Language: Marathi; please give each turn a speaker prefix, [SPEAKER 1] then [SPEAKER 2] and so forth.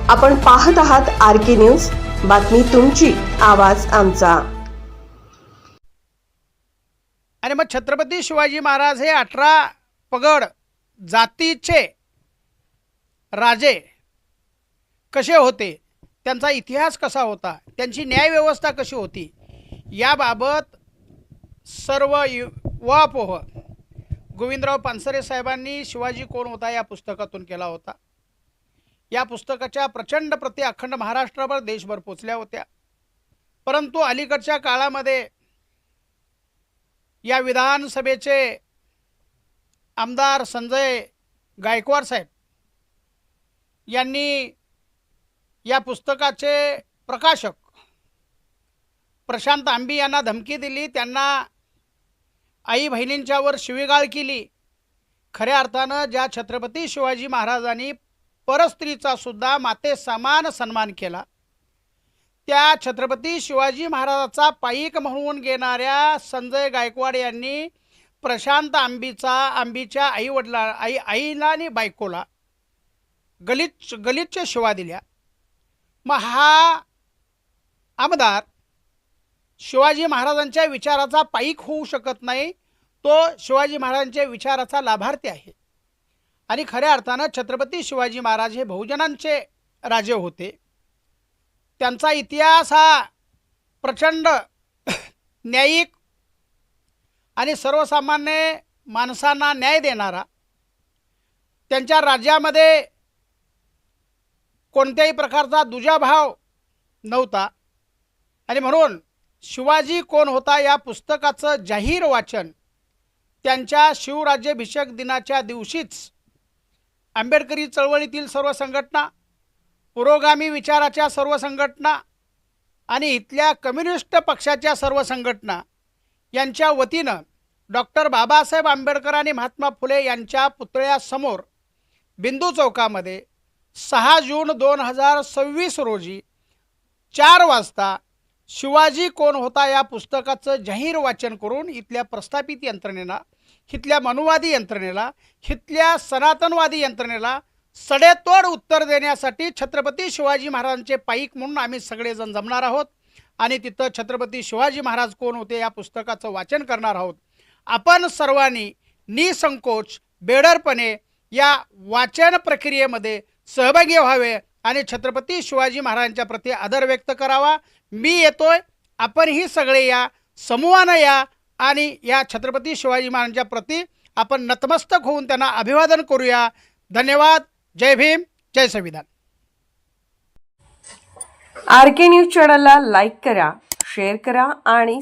[SPEAKER 1] आपण पाहत आहात आर.के. न्यूज. बातमी तुमची, आवाज आमचा.
[SPEAKER 2] आणि मग छत्रपती शिवाजी महाराज हे 18 पगड जातीचे राजे कसे होते, त्यांचा इतिहास कसा होता, त्यांची न्यायव्यवस्था कशी होती, याबाबत सर्व युवापोह गोविंदराव पानसरे साहेबांनी शिवाजी कोण होता या पुस्तकातून केला होता. या पुस्तकाच्या प्रचंड प्रती अखंड महाराष्ट्रावर देशभर पोचल्या होत्या. परंतु अलीकडच्या काळामध्ये या विधानसभेचे आमदार संजय गायकवाड साहेब यांनी या पुस्तकाचे प्रकाशक प्रशांत आंबी यांना धमकी दिली, त्यांना आई बहिणींच्यावर शिवीगाळ केली. खऱ्या अर्थानं ज्या छत्रपती शिवाजी महाराजांनी परस्त्रीचा सुद्धा माते समान सन्मान केला, त्या छत्रपती शिवाजी महाराजाचा पाईक म्हणून घेणाऱ्या संजय गायकवाड यांनी प्रशांत आंबीच्या आईला आणि बायकोला गलिच्छ शिवा दिल्या. मग हा आमदार शिवाजी महाराजांच्या विचाराचा पाईक होऊ शकत नाही, तो शिवाजी महाराजांच्या विचाराचा लाभार्थी आहे. आणि खऱ्या अर्थानं छत्रपती शिवाजी महाराज हे बहुजनांचे राजे होते. त्यांचा इतिहास हा प्रचंड न्यायिक आणि सर्वसामान्य माणसांना न्याय देणारा, त्यांच्या राज्यामध्ये कोणत्याही प्रकारचा दुजाभाव नव्हता. आणि म्हणून शिवाजी कोण होता या पुस्तकाचं जाहीर वाचन त्यांच्या शिवराज्याभिषेक दिनाच्या दिवशीच आंबेडकरी चळवळीतील सर्व संघटना, पुरोगामी विचाराच्या सर्व संघटना आणि इथल्या कम्युनिस्ट पक्षाच्या सर्व संघटना यांच्या वतीनं डॉक्टर बाबासाहेब आंबेडकर आणि महात्मा फुले यांच्या पुतळ्यासमोर बिंदू चौकामध्ये 6 जून 2026 रोजी 4 वाजता शिवाजी कोण होता या पुस्तकाचं जाहीर वाचन करून इथल्या प्रस्थापित यंत्रणेला, इथल्या मनुवादी यंत्रणेला, इथल्या सनातनवादी यंत्रणेला सडेतोड उत्तर देण्यासाठी छत्रपती शिवाजी महाराजांचे पाईक म्हणून आम्ही सगळेजण जमणार आहोत आणि तिथं छत्रपती शिवाजी महाराज कोण होते या पुस्तकाचं वाचन करणार आहोत. आपण सर्वांनी निसंकोच बेडरपणे या वाचन प्रक्रियेमध्ये सहभागी व्हावे आणि छत्रपती शिवाजी महाराजांच्या प्रती आदर व्यक्त करावा. मी येतोय, आपणही सगळे या, समूहानं या आणि या छत्रपती शिवाजी महाराजांच्या प्रती आपण नतमस्तक होऊन त्यांना अभिवादन करूया. धन्यवाद. जय भीम, जय संविधान.
[SPEAKER 1] आर.के. न्यूज चॅनलला लाईक करा, शेअर करा आणि